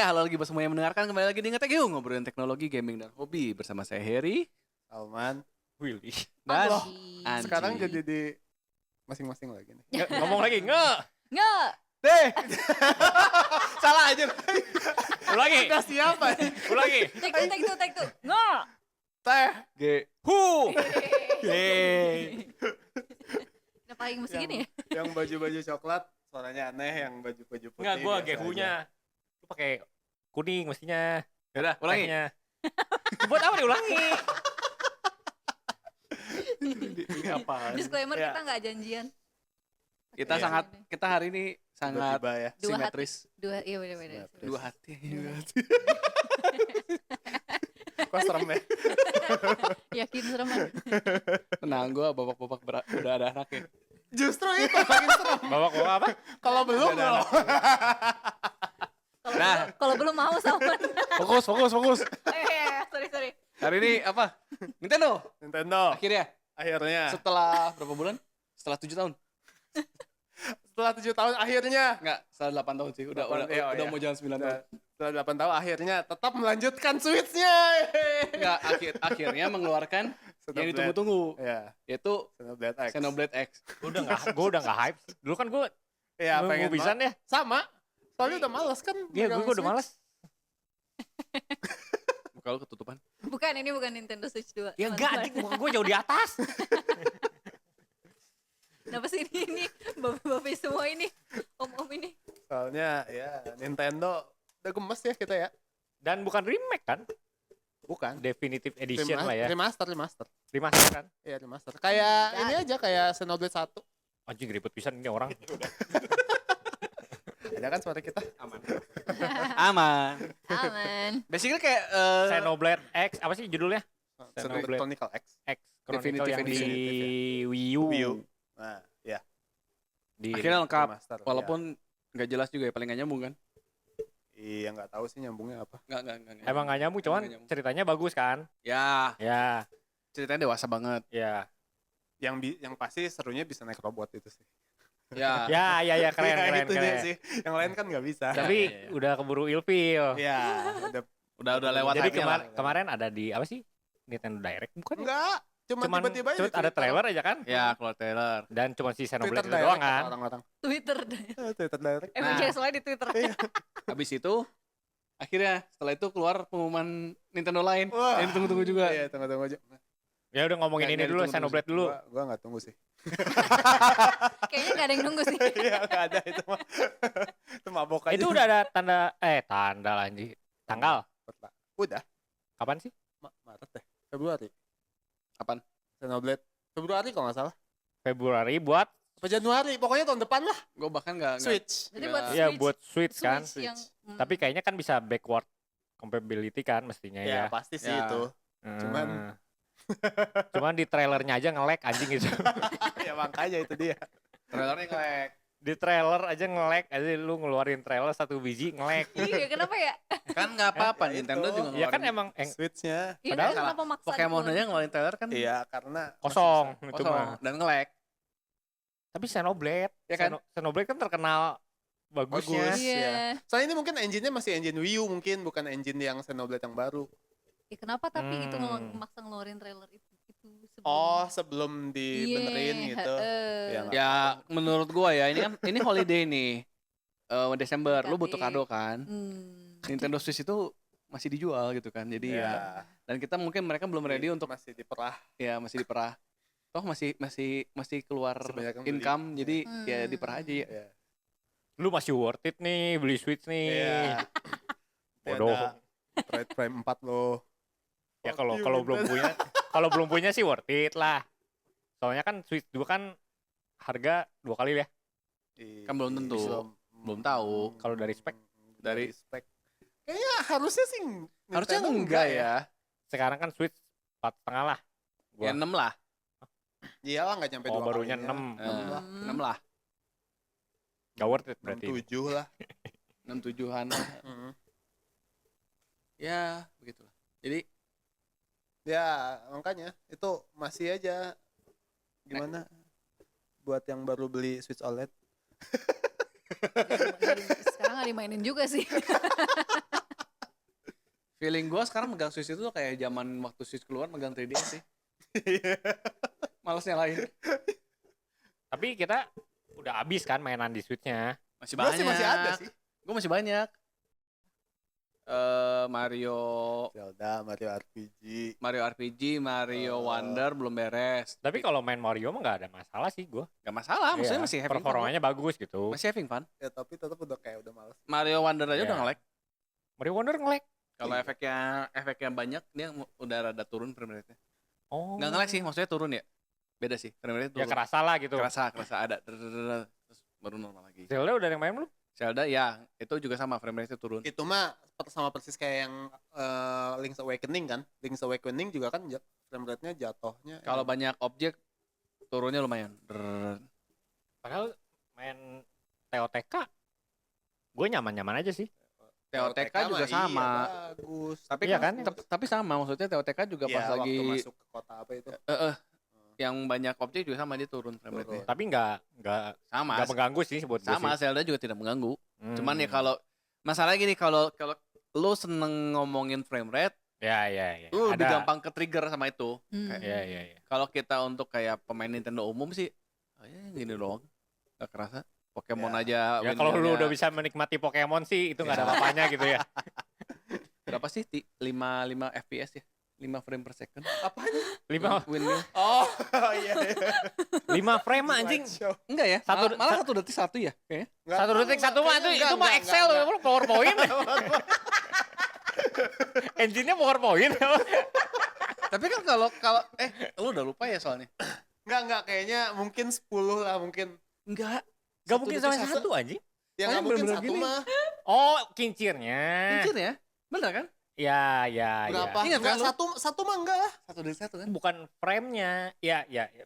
Ya, halo lagi buat semua yang mendengarkan, kembali lagi di Ngetek Yuk, ngobrolin teknologi, gaming, dan hobi bersama saya Heri Salman, Willy. dan Allah. Sekarang jadi di masing-masing lagi nih. Ngomong lagi, Nggak. Deh, salah aja. ulangi, Udah siapa nih? ulangi. Take two. Nggak. Teh. G. Yeay. Kenapa yang mesti gini ya? Yang baju-baju coklat suaranya aneh, yang baju-baju putih. Enggak, gua biasa gehunya. Lu pakai kuning mestinya. Yaudah, ulangi. Tehnya. Buat apa diulangi? Ini apa? Disclaimer Ya. kita nggak janjian. Kita Iya. kita hari ini sangat Tiba-tiba ya. Dua simetris. Iya benar. Dua hati. Kok serem ya? Yakin serem kan? Tenang, gue bapak-bapak udah ada anaknya. Justru itu makin serem. Bawa apa? Kalau belum Udah ada loh. Nah, Kalau belum mau Salman. fokus. Sorry. Hari ini apa? Nintendo. Nintendo. Akhirnya, Akhirnya. setelah berapa bulan? Setelah 7 tahun? Setelah 7 tahun akhirnya. Enggak, setelah 8 tahun sih. Udah Iya. mau jalan 9 tahun. Setelah 8 tahun akhirnya tetap melanjutkan Switch-nya. Enggak, akhirnya mengeluarkan yang ditunggu-tunggu, Ya, yaitu Xenoblade X. Xenoblade X. Gue udah nggak hype. Dulu kan gue Iya, pengen pisan ya. Sama. Soalnya udah males kan. Iya, megang gue udah Switch. males. Muka lu ketutupan. Ini bukan Nintendo Switch 2. Ya enggak, anjing gue jauh di atas. Kenapa sih ini bapak-bapak semua ini? Om-om ini. Soalnya ya Nintendo udah gemes ya kita ya. Dan bukan remake kan? Bukan. Definitive Edition lah ya. Remaster. Remaster kan? Iya, remaster. Kayak ini aja kayak Xenoblade 1. Anjing ribet pisan ini orang. Ada kan suara kita? Aman. Basically kayak Xenoblade X, apa sih judulnya? Xenoblade Chronicle X. X Chronicle Definitive yang di Edition. Wii U. Wii U. Nah, ya. Di akhirnya lengkap. Remaster, Walaupun nggak jelas juga ya, paling nggak nyambung kan? Iya, nggak tahu sih nyambungnya apa. Nggak. Emang gak nyambung, cuman Nggak nyambung. ceritanya bagus kan? Ya, Ya, ceritanya dewasa banget. ya. Yang pasti serunya bisa naik robot itu sih. Ya. Ya, keren, Ya, keren, itu dia keren. sih. Yang lain kan nggak bisa. Tapi Ya. udah keburu ilfil. Iya, Udah lewat Jadi hype-nya lah. kemarin ada di apa sih? Nintendo Direct bukan? ya? enggak. Cuman tiba-tiba aja ada trailer aja kan? Ya, keluar trailer. Dan cuma si Twitter Xenoblade itu Direct doang kata kan? orang-orang. Twitter. Twitter Direct. Emang Nah. cewek soalnya di Twitter. Habis itu, akhirnya setelah itu keluar pengumuman Nintendo lain. Wah. Yang ditunggu-tunggu juga. Iya, tunggu aja. Ya udah ngomongin Nggak, ini nggak dulu, ditunggu Xenoblade dulu. Gua nggak tunggu sih. Kayaknya nggak ada yang nunggu sih. Iya, nggak ada itu mah. Itu mabok aja. Itu udah ada tanda lanjut. Tanggal. Udah. Kapan sih? Maret deh. Februari. Kapan? Xenoblade. Februari kalau nggak salah. Februari buat Apa Januari? Pokoknya tahun depan lah. Gue bahkan nggak. Switch. Jadi Nggak. buat ya Switch. buat Switch kan. Switch yang Tapi kayaknya kan bisa backward compatibility kan mestinya Ya, ya. pasti sih Ya. itu. Hmm. Cuman di trailernya aja nge-lag anjing gitu. ya makanya itu dia. Trailernya nge-lag. Di trailer aja nge-lag aja, lu ngeluarin trailer 1 biji nge-lag. Iya, kenapa ya? Kan nggak apa-apa, Ya, Nintendo itu. juga Ya kan ngeluarin. emang Switch-nya. Iya, Padahal kenapa maksa? Pokemon dikeluarin? aja ngeluarin trailer kan Iya, karena kosong itu kosong mah. dan nge-lag. Tapi Xenoblade, Ya kan? Xenoblade kan terkenal bagusnya. Bagus. Iya. Soalnya ini mungkin engine-nya masih engine Wii U mungkin, bukan engine yang Xenoblade yang baru. Ya, kenapa tapi itu Hmm. maksa ngeluarin trailer itu sebelum. Oh, sebelum dibenerin gitu. Ya, nggak Ya menurut gua ya, ini holiday nih. Desember, lu butuh Mendekati. kado kan? Nintendo Switch itu masih dijual gitu kan. Jadi Ya, ya, dan kita mungkin mereka belum ready untuk masih diperah. ya masih diperah. Toh masih keluar Sebanyak yang beli. income, jadi ya Hmm. diperah aja ya. Ya. Lu masih worth it nih beli Switch nih. Iya. Bodoh. Ada Metroid Prime 4 loh. Ya kalau Fuck you, kalau belum Nintendo. punya belum punya sih worth it lah. Soalnya kan Switch 2 kan harga 2 kali ya. Kan belum tentu. Belum tahu. Kalau dari spek. Dari spek. Kayaknya harusnya sih harusnya Nintendo enggak ya. Sekarang kan Switch 4,5 lah. Ya 6 lah. Iyalah nggak nyampe Oh, 2 barunya kalinya. 6. lah. 6 lah. Gak worth it berarti. 7 lah. 6-7-an. Mm. Ya, begitulah. Jadi Ya makanya itu masih aja gimana buat yang baru beli Switch OLED. Sekarang nggak dimainin juga sih. Feeling gua sekarang megang Switch itu tuh kayak zaman waktu Switch keluar megang 3DS sih. Males nyalain. Tapi kita udah habis kan mainan di Switch-nya. Masih Gua sih banyak. masih ada sih. Gua masih banyak. Mario Zelda, Mario RPG. Mario Wonder belum beres. Tapi kalau main Mario mah nggak ada masalah sih gue. Gak masalah, maksudnya masih having fun. Performanya bagus gitu. Masih having fun. Ya tapi tetap udah kayak udah males. Mario Wonder aja Iya. udah nge-lag. Mario Wonder nge-lag. Kalau Iya. efeknya banyak dia udah rada turun frame rate-nya. Oh. Nggak nge-lag sih, maksudnya turun ya. Beda sih, frame rate Ya turun. kerasa lah gitu. Kerasa ada. Terus baru normal lagi. Zelda udah ada yang main belum? Zelda ya, itu juga sama frame rate-nya turun. Itu mah sama persis kayak yang Link's Awakening kan. Link's Awakening juga kan frame rate-nya jatuhnya. Kalau banyak objek turunnya lumayan. Padahal main TOTK gue nyaman-nyaman aja sih. TOTK juga mah sama. Iya, bagus. Tapi Iya kan, kan? tapi sama maksudnya TOTK juga Iya, pas lagi waktu masuk ke kota apa itu. yang banyak objek juga sama dia turun frame rate-nya. Tapi nggak Sama, mengganggu sih buat gue sama sih. Zelda juga tidak mengganggu. Hmm. Cuman ya kalau masalah gini, kalau lu seneng ngomongin frame rate, Ya. lu lebih gampang ke trigger sama itu. Hmm. Ya. Kalau kita untuk kayak pemain Nintendo umum sih, gini doang, gak kerasa. Pokemon aja. Ya kalau lu win-winnya udah bisa menikmati Pokemon sih itu nggak ada apa-apanya gitu ya. berapa sih? 5 FPS ya? 5 frame per second. Apanya? 5 Win-win. Oh, iya. 5 frame anjing. Enggak ya? Satu- Malah 1 detik 1 ya? Kayaknya. Satu detik satu mah itu mah Excel PowerPoint. Engine-nya PowerPoint. Tapi kan kalau lu udah lupa ya soalnya. Enggak, kayaknya mungkin 10 lah mungkin. Enggak. Gak Satu mungkin detik sampai satu anjing. Ya Soalnya nggak mungkin bener-bener satu gini. mah. Oh, kincirnya. Kincir ya? Bener kan? Ya. Berapa? Ingat kan Enggak, lu? satu mah enggak lah. 1 detik 1 kan? Bukan frame-nya. Ya,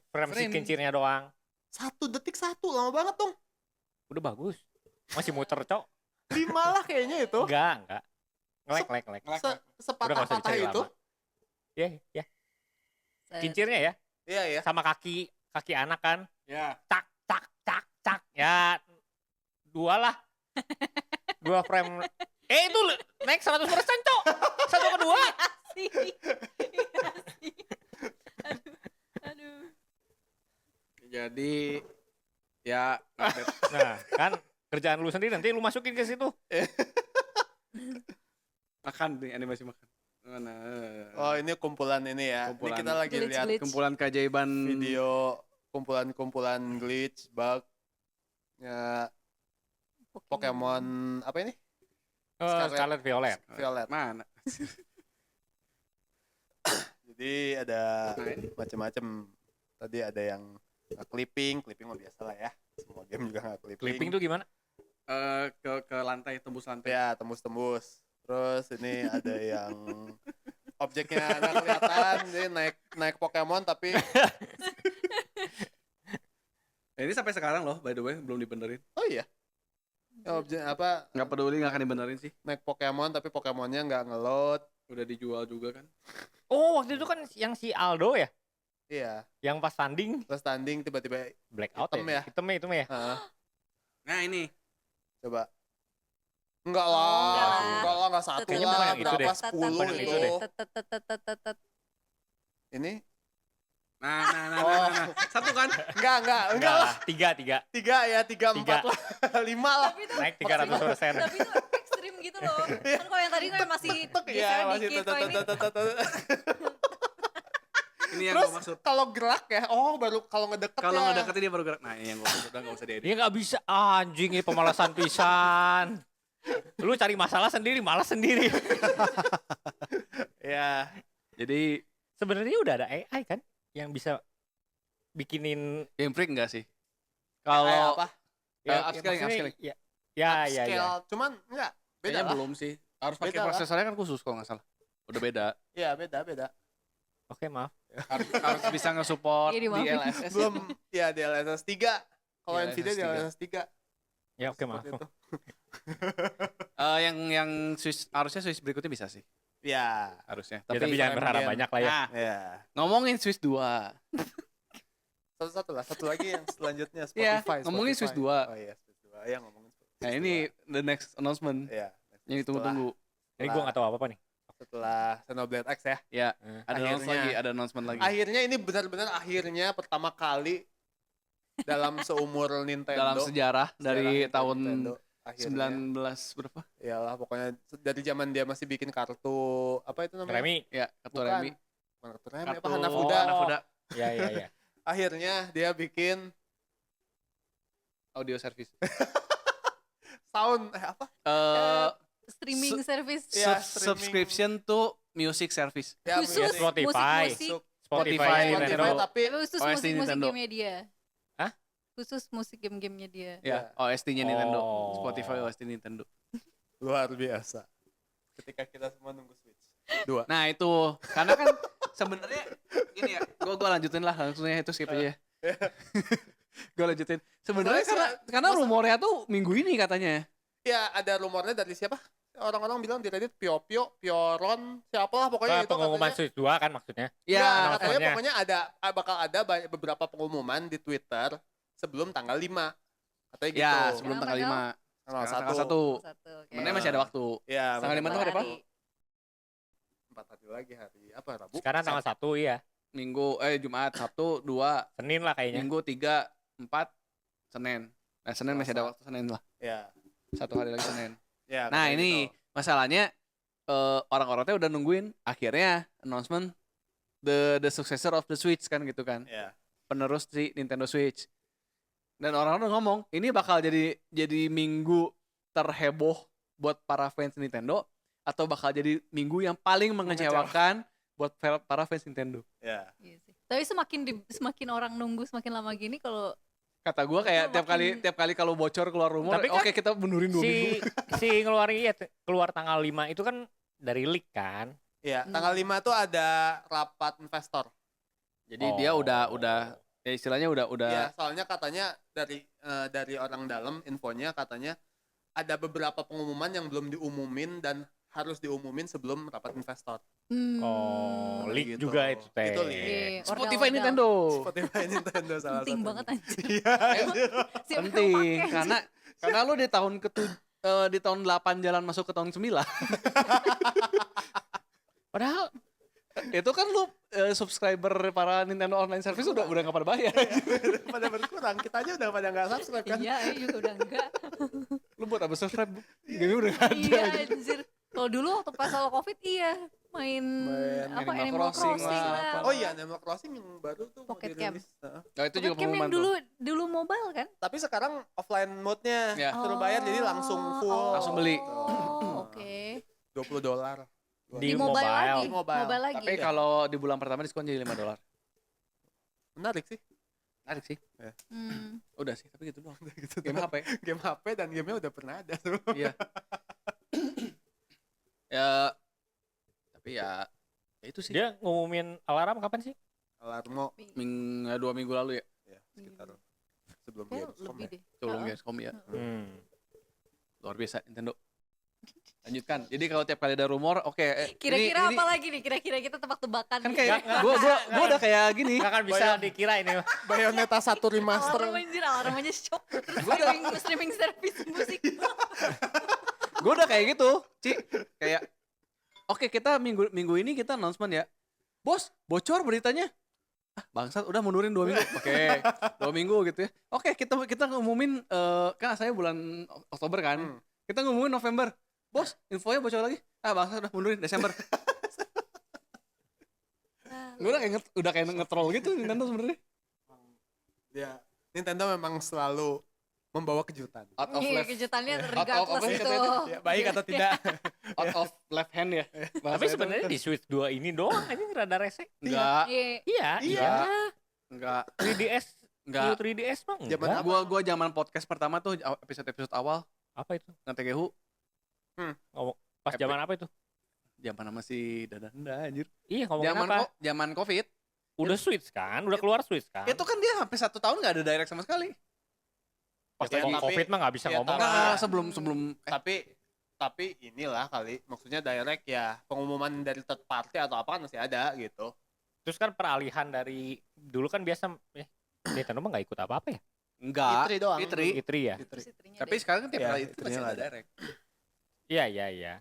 frame si Frame. kincirnya doang. 1 detik 1, lama banget dong. Udah bagus. Masih muter, Cok. 5 lah kayaknya itu. Enggak. Ngelek. Udah nggak usah Sepatah-patah dicari itu. lama. Ya. Set. Kincirnya ya. Iya ya. Sama kaki anak kan. Ya. Cak. Ya, 2 lah. 2 frame. Itu naik 100%, Cok. 1 ke 2. Iya sih. Aduh. Jadi ya Nah, kan kerjaan lu sendiri nanti lu masukin ke situ. makan nih animasi makan. Mana? Oh, ini kumpulan ini ya. Kumpulan. Ini kita lagi Glitch, lihat glitch. Kumpulan keajaiban video kumpulan glitch, bug. Ya, Pokemon apa ini? Scarlet Violet. Violet. mana? Jadi ada Nah, ini. macam-macam. Tadi ada yang clipping mah biasa lah ya. Semua game juga nggak clipping. Clipping tuh gimana? Ke lantai, tembus lantai. Ya, tembus-tembus. Terus ini ada yang objeknya nggak kelihatan, jadi naik Pokemon tapi Ini sampai sekarang loh, by the way, belum dibenerin. oh iya. Ya, objek apa Nggak peduli, nggak akan dibenerin sih. naik Pokemon tapi Pokemonnya nggak nge-load. Udah dijual juga kan. Oh, waktu itu kan yang si Aldo ya, Iya. yang pas tanding Terus standing tiba-tiba blackout Hitam ya? Hitam ya. Nah ini. coba. Enggak lah, enggak satu Kayaknya bukan lah, yang itu berapa deh. 10 Bukan yang itu itu. deh. Tetetetetetet. Ini? Nah. Satu kan? Enggak Enggak lah. lah, 3. 3 ya, 3 4 lah. 5 lah. Tapi itu Naik 300%. tapi itu ekstrim gitu loh. Kan kalau yang tadi kan masih Iya, geser masih dikit. Kalau ini Ini yang Terus gue maksud. kalau gerak ya, oh baru kalau ngedeket Kalau ya. ngedeketin dia baru gerak. Nah ini yang gue maksud. Udah nggak usah diedit. Dia nggak bisa anjing ini pemalasan pisan. Lu cari masalah sendiri, malas sendiri. Ya. Jadi Sebenarnya udah ada AI kan yang bisa bikinin Game Freak enggak sih? Kalau Kalau apa? upscaling, maksudnya upscaling. Ya. Upscale, cuman enggak beda Kayaknya lah. belum sih. Harus pakai Beda lah. prosesornya kan khusus kalau nggak salah. Udah beda. Iya, beda. Oke, maaf. Harus bisa nge-support Iya, di dimaafin. LSS. Belum ya di LSS 3. Kalau Di Nvidia di LSS 3. LSS 3. Ya oke, maaf. Seperti itu. Yang Swiss harusnya Swiss berikutnya bisa sih. Ya. Harusnya. Ya, tapi jangan berharap kemudian- banyak lah ya. Nah, Ya. ngomongin Swiss 2. Satu-satu lah. Satu lagi yang selanjutnya Iya, Spotify. ngomongin Spotify. Swiss 2. Oh iya, Swiss 2. Ya ngomongin Swiss Nah, ini the next announcement 2. Iya. yang ditunggu-tunggu. Ini gue nggak tahu apa nih. setelah Xenoblade X ya. Ya, ada Akhirnya. announcement lagi. Akhirnya ini benar-benar akhirnya pertama kali dalam seumur Nintendo. Dalam sejarah dari Nintendo, tahun akhirnya. 19 berapa? Iyalah pokoknya dari zaman dia masih bikin kartu apa itu namanya? Remi. Ya, kartu Bukan. Remi. Bukan kartu Remi apa Kartu Hanafuda. Hanafuda. Ya ya ya. Akhirnya dia bikin Audio service. sound apa? Streaming service Ya, Subscription to music service. Ya, khusus musik. Spotify. musik-musik. Spotify, Nintendo. tapi Khusus OST musik-musik Nintendo. gamenya dia. Hah? Khusus musik game-gamenya dia. Ya, OST-nya Nintendo. Oh. Spotify OST Nintendo. luar biasa. Ketika kita semua nunggu Switch 2. Nah, itu karena kan sebenarnya ini ya, gua lanjutin lah langsungnya itu skip aja. Gue lanjutin. Sebenarnya karena rumornya tuh minggu ini katanya. Ya, ada rumornya dari siapa? Orang-orang bilang di Reddit Pioron, siapalah pokoknya itu Pengumuman katanya. Switch 2 kan maksudnya. Ya, katanya announcement-nya. pokoknya bakal ada beberapa pengumuman di Twitter sebelum tanggal 5. Katanya gitu. Ya, sebelum Sekarang tanggal 5. tanggal Tanggal 1. 1. Satu. oke. Sebenarnya masih ada waktu. Ya, Tanggal 5 tuh hari apa? 4 hari lagi, hari apa? Rabu. Sekarang tanggal 1 iya. Minggu Jumat, Sabtu 2, Senin lah kayaknya. Minggu 3, 4, Senin. Nah, Senin masih ada waktu Senin lah. Ya. Satu hari lagi Senin. Ya. Nah, kayak ini gitu. masalahnya orang-orang tuh udah nungguin akhirnya announcement the successor of the Switch kan gitu kan. Ya. Penerus si Nintendo Switch. Dan orang-orang ngomong, ini bakal jadi minggu terheboh buat para fans Nintendo atau bakal jadi minggu yang paling mengecewakan buat para fans Nintendo. Ya. Iya sih. Tapi semakin orang nunggu semakin lama gini kalau Kata gua kayak Itu tiap kali kalau bocor keluar rumor, Tapi kan oke kita mundurin 2 minggu. si keluar tanggal 5 itu kan dari leak kan. Ya, tanggal 5 tuh ada rapat investor. Jadi dia udah ya istilahnya udah Ya, soalnya katanya dari orang dalam infonya katanya ada beberapa pengumuman yang belum diumumin dan harus diumumin sebelum rapat investor. Oh, leak gitu. juga itu teh. Itu leak. Iya, Spotify ordal-ordal. Nintendo. Spotify Nintendo salah penting satunya. banget anjir. Iya. anjir. Siapa yang Penting pakai, karena lu di tahun 8 jalan masuk ke tahun 9. Padahal itu kan lu subscriber para Nintendo Online Service udah nggak pada bayar. Pada berkurang, kita aja udah pada nggak subscribe kan. Iya, juga udah enggak. Lu buat apa subscribe? Game udah nggak ada. Iya anjir. Kalau dulu waktu pas awal Covid iya main apa Animal Animal Crossing Crossing lah, lah. apa. Oh iya, Animal Crossing yang baru tuh mau Pocket Camp. dirilis. Heeh. Nah, itu juga Pocket Camp pengumuman yang tuh. dulu mobile kan? Tapi sekarang offline mode-nya Ya. suruh bayar jadi langsung full. Langsung beli. Oh, oke. $20. Di mobile mobile. lagi. Di mobile. lagi. Tapi kalau di bulan pertama diskon jadi $5. Menarik sih. Menarik sih. Hmm. Udah sih, tapi gitu doang. Gitu Game doang. HP. Game HP dan gamenya udah pernah ada sebelumnya. Iya. Ya tapi ya itu sih. Dia ngumumin alarm kapan sih? Alarmo 2 minggu lalu ya. ya sekitar sebelum Kayak Gamescom lebih ya. deh. Sebelum Heeh. Gamescom ya. Hmm. Luar biasa Nintendo. Lanjutkan. Jadi kalau tiap kali ada rumor, oke. Kira-kira ini- apa lagi nih? Kira-kira kita tebak-tebakan. Kan nih. kayak gua udah kayak gini. Nggak akan bisa dikira ini. Bayonetta 1 remaster. alarm anjir, alarm aja shock. Terus Gua udah- streaming service musik. Gue udah kayak gitu, Ci. Kayak oke, kita minggu ini kita announcement ya. Bos, bocor beritanya. Ah, bangsat udah mundurin 2 minggu. Oke, 2 minggu gitu ya. Oke, kita ngumumin kan saya bulan Oktober kan. Kita ngumumin November. Bos, infonya bocor lagi. Ah, bangsat udah mundurin Desember. Gue udah kayak nge-troll gitu Nintendo sebenarnya. Ya, Nintendo memang selalu membawa kejutan. Out of Iya, left kejutannya Out of regardless apa sih itu. katanya Ya, baik atau tidak. out of left hand ya. Tapi Bahasa itu. sebenarnya di Switch 2 ini doang aja rada resek. enggak, Iya. Iya, Iya. enggak, 3DS, enggak. New 3DS mah enggak. Zaman apa? Gua zaman podcast pertama tuh episode awal Apa itu? nge-TGHU Pas Epic. zaman apa itu? zaman sama si Dadanda anjir. Iya, ngomongin apa? Zaman Covid. Udah Switch kan? Udah keluar Switch kan? Itu kan dia sampai 1 tahun nggak ada direct sama sekali. Pas Ya, lagi tapi- Covid mah nggak bisa ya, ngomong. tapi- lah. Nah, sebelum Tapi inilah kali maksudnya direct ya pengumuman dari third party atau apa kan masih ada gitu. Terus kan peralihan dari dulu kan biasa Nintendo mah nggak ikut apa-apa ya? enggak. E3 doang. E3. E3 ya? E3. Terus istrinya Tapi deh. sekarang kan tiap Ya, kali itu E3 masih nggak ada ada. direct. Iya, iya, iya.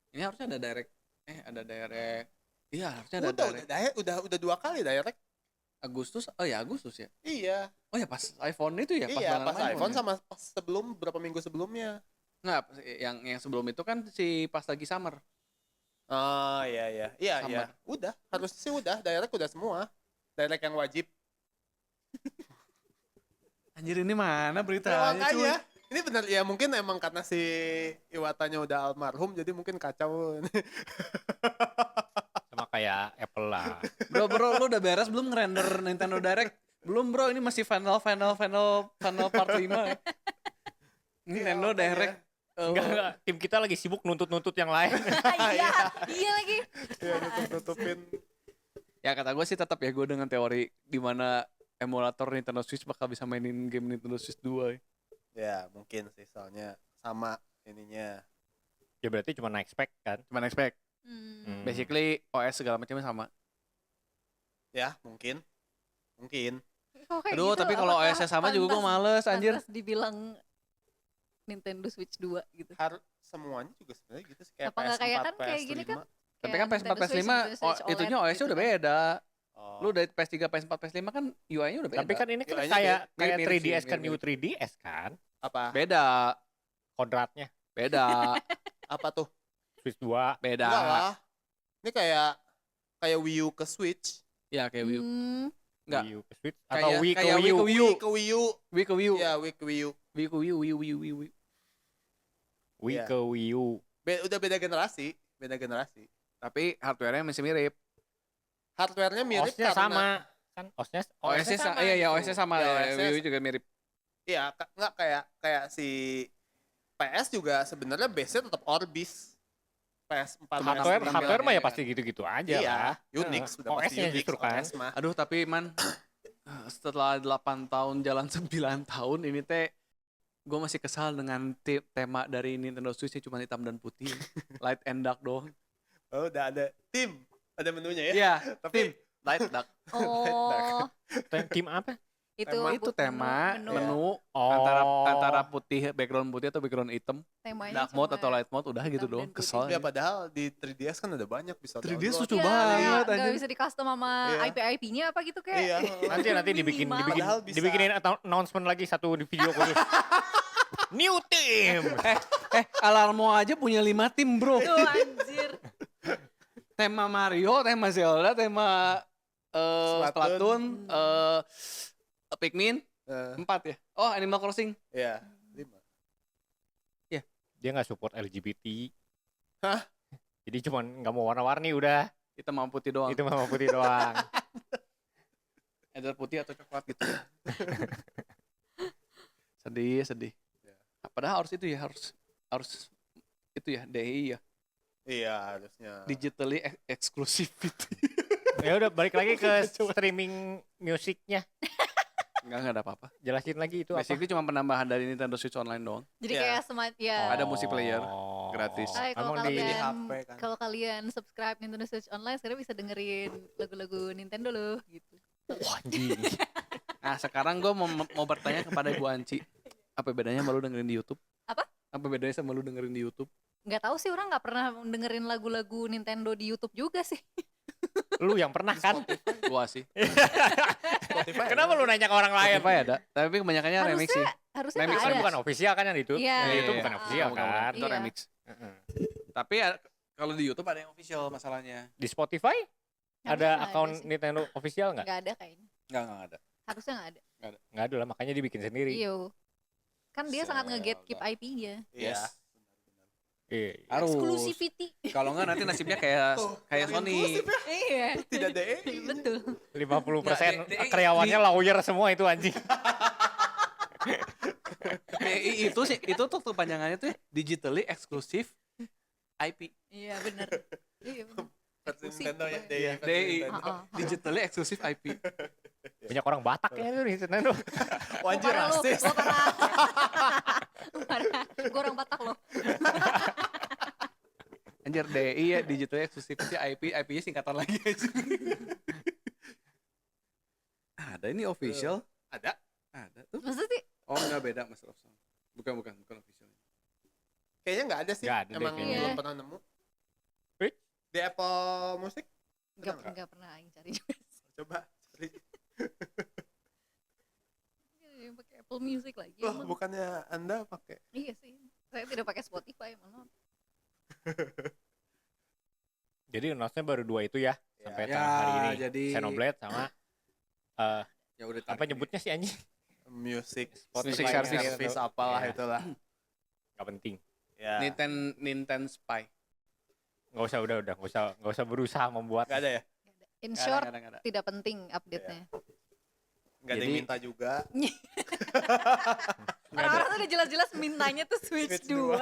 Ini harusnya ada direct Ada direct. Iya, harusnya ada direct. Udah 2 kali direct. Agustus. Oh ya, Agustus ya. Iya. Oh ya pas iPhone itu ya, Iya, banget pas iPhone ya? sama pas berapa minggu sebelumnya. Nggak, yang sebelum itu kan si pas lagi summer. Oh iya. Iya. Summer. Udah, harus sih udah direct udah semua. Direct yang wajib. Anjir ini mana Ya, beritanya cuy? makanya. Ini benar ya mungkin emang karena si Iwatanya udah almarhum jadi mungkin kacau. Sama kayak Apple lah. Bro, lu udah beres belum ngerender Nintendo Direct? Belum bro, ini masih final part 5 ya. Nintendo makanya. Direct. Enggak, tim kita lagi sibuk nuntut-nuntut yang lain. Iya lagi. Ya tutupin. Ya kata gue sih tetap ya gue dengan teori di mana emulator Nintendo Switch bakal bisa mainin game Nintendo Switch 2 ya. Ya mungkin sih soalnya sama ininya. Ya berarti cuma naik spek kan. Cuman expect. Hmm. Basically OS segala macamnya sama. Ya mungkin. Kok kayak Aduh, gitu, tapi kalau apakah OS-nya sama juga gue males anjir. pantas dibilang Nintendo Switch 2 gitu. Harus semuanya juga sebenarnya gitu sih kayak Apa nggak PS4, kayak kan kayak PS5. gini kan? Tapi Kayak kan PS4, Nintendo Switch, PS5 Nintendo Switch itunya OLED OS-nya gitu udah kan. beda. Oh. Lu dari PS3, PS4, PS5 kan UI-nya udah beda. Tapi kan ini kan UI-nya kayak mirip-mirip 3DS sih, kan new mirip-mirip. 3DS kan. apa? beda. Kodratnya Beda. Apa tuh? Switch 2. Beda. Enggak lah. Ini kayak Wii U ke Switch. Ya kayak Wii U. Hmm, Enggak. Wii U ke Switch atau Wii ke kayak Wii U. Wii U. Ke Wii U. Wii ke Wii U. Iya, Wii ke Wii U. Wii ke Wii U. Wii. Wii Iya. ke Wii U. Udah beda generasi. Tapi hardware-nya masih mirip. Hardware-nya mirip OS-nya karena sama kan OS-nya OS-nya sama. iya gitu. OS-nya sama. Ya, Ya, OS-nya Wii U juga mirip. Iya, enggak kayak si PS juga sebenarnya base-nya tetap Orbis. PS4 Hardware mah ya kan. pasti gitu-gitu aja iya, lah. Unix udah pasti OS-nya Unix justru kan. OS mah. Aduh, tapi man setelah 8 tahun jalan 9 tahun ini teh gue masih kesal dengan tema dari Nintendo Switch cuma hitam dan putih. Light and dark doang. Oh, udah ada tim. Ada menunya ya. Iya, Tapi light dark. Oh, Tim apa? itu Itu tema menu Oh. antara putih background putih atau background hitam, temanya dark mode cuma atau light mode udah gitu hitam doang. dan putih. Kesel. ya padahal di 3DS kan ada banyak bisa 3DS download. lucu Iya, banget nggak anjir. bisa di custom sama Iya. IP-IP-nya apa gitu kayak. Iya. Nanti Minimal. Padahal bisa. dibikinin announcement lagi satu di video khusus. New team. Alarmo aja punya 5 tim, bro. Tuh anjir. Tema Mario, tema Zelda, tema Splatoon, Pikmin, 4 ya. Oh, Animal Crossing. Iya, 5. Dia nggak support LGBT. Hah? Jadi cuman nggak mau warna-warni udah. Hitam sama putih doang. Itu mah putih doang. Either putih atau coklat gitu. sedih. Ya. Padahal harus itu ya, harus itu ya, DI ya. Iya, harusnya. Digitally exclusivity. Ya udah balik lagi ke streaming musiknya. Enggak ada apa-apa. Jelasin lagi itu apa? Basically cuma penambahan dari Nintendo Switch Online doang. Jadi Iya. kayak ya. Ada multiplayer, Oh. gratis. Hai, kalau Emang di Di kalian HP kan. kalau kalian subscribe Nintendo Switch Online sekarang bisa dengerin lagu-lagu Nintendo loh gitu. Wah, anjing. Nah, sekarang gue mau bertanya kepada Ibu Anci. Apa bedanya sama lu dengerin di YouTube? Apa? Apa bedanya sama lu dengerin di YouTube? Nggak tahu sih, orang nggak pernah dengerin lagu-lagu Nintendo di YouTube juga sih. Lu yang pernah kan? Gua sih. Spotify Kenapa lu nanya ke orang lain? Spotify ada, tapi kebanyakannya remix sih. Harusnya Remix nggak Kan ada. bukan official kan yang di YouTube? Iya. Yang di YouTube Iya, bukan iya. official Bukan, kan? Itu Iya. remix. Heeh. Tapi kalau di YouTube ada yang official masalahnya. Di Spotify Harusnya ada nggak akun sih. Nintendo official nggak? Nggak ada kayaknya. Enggak ada. Harusnya nggak ada. Nggak ada lah, makanya dibikin sendiri. Iya. Kan dia sangat Zelda. nge-gatekeep IP-nya. Iya. Yes. Iya. Harus. Exclusivity. Kalau enggak nanti nasibnya kayak yang Sony. Iya. Tidak DE. Betul. 50% Nggak, karyawannya lawyer semua itu anjing. Itu sih itu tuh kepanjangannya tuh digitally exclusive IP. Iya benar. Iya benar. Versi Eksklusif Nintendo ya, pokoknya. DE. Iya, versi DI. Nintendo. Digitally exclusive IP. Banyak orang Batak ya itu di Nintendo. Wajib Parah lu, rasis. lo parah. Parah. Gue orang Batak loh. Anjir DI ya, digitally exclusivity IP, IP-nya singkatan lagi aja. Ada ini official. Ada. Ada tuh. Masa sih? Oh enggak, beda Master of Sound. Bukan official. Kayaknya nggak ada sih. Nggak ada deh Emang kayaknya. belum Iya. pernah nemu. Wih? Di Di Apple Music? Enggak pernah aing cari juga. Coba cari. Yang pakai Apple Music lagi. Loh, emang. bukannya Anda pakai? Iya sih. Saya tidak pakai Spotify malah. Jadi announce-nya baru 2 itu ya sampai Ya, tengah hari ini. jadi Xenoblade sama ya udah apa nyebutnya sih anjing? Music Music service apalah Iya. itulah. Gak penting. Ya. Nintendo Spy. Nggak usah berusaha membuat. Enggak ada ya? In Nggak short, ada, nggak ada. tidak penting update-nya. Enggak ada Jadi- yang minta juga. Orang-orang tuh udah jelas-jelas mintanya tuh Switch Switch 2.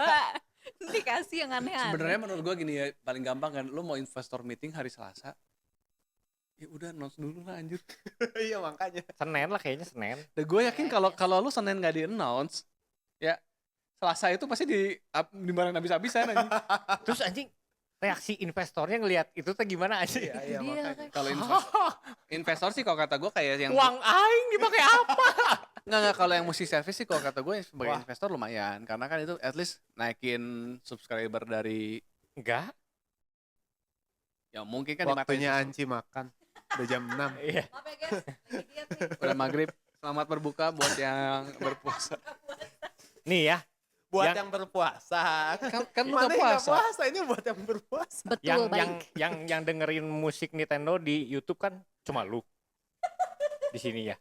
Dikasih yang aneh-aneh. Sebenarnya menurut gua gini ya, paling gampang kan lu mau investor meeting hari Selasa. Ya udah announce dulu lah anjir. Iya makanya. Senin lah kayaknya Senin. Dan gue yakin kalau lu Senin nggak di announce, ya Selasa itu pasti dimarahin habis-habisan anjing. Terus anjing reaksi investornya ngelihat itu tuh gimana aja? Iya, Itu dia, makanya. kan. Kalau investor sih kalau kata gue kayak yang Uang aing dipakai apa? nggak kalau yang musik service sih kalau kata gue sebagai Wah. investor lumayan karena kan itu at least naikin subscriber dari Enggak. ya mungkin kan Waktunya dimatain Anci makan. Udah jam 6. Iya. Maaf ya guys, lagi diet nih. udah maghrib. Selamat berbuka buat yang berpuasa. Nih ya, Buat Yang- yang berpuasa. Kan lu Mana nggak yang puasa. puasa? Ini buat yang berpuasa. Betul, baik. yang dengerin musik Nintendo di YouTube kan cuma lu. Di sini ya.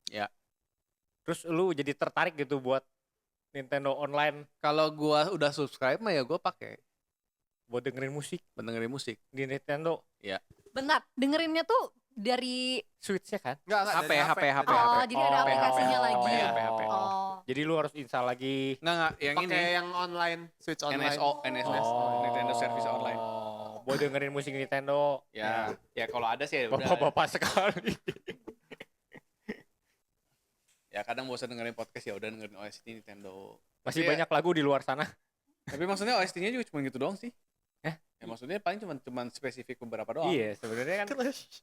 Ya. Terus lu jadi tertarik gitu buat Nintendo Online Kalau gua udah subscribe mah ya gua pakai buat dengerin musik buat dengerin musik. di Nintendo Bentar, dengerinnya tuh dari Switch-nya kan. Enggak, HP, dari HP. Oh, jadi ada Oh, aplikasinya HP, lagi. HP. Oh. Jadi lu harus install lagi. Nggak yang ini Pakai yang online, Switch online. NSO, Nintendo Service Online. Buat dengerin musik Nintendo. Ya kalau ada sih ya udah. Bapak-bapak sekali. Ya kadang bosan dengerin podcast ya udah dengerin OST Nintendo. Masih Tapi ya- banyak lagu di luar sana. Tapi maksudnya OST-nya juga cuma gitu doang sih. Eh? Ya maksudnya paling cuma spesifik beberapa doang. Iya, sebenarnya kan Clash.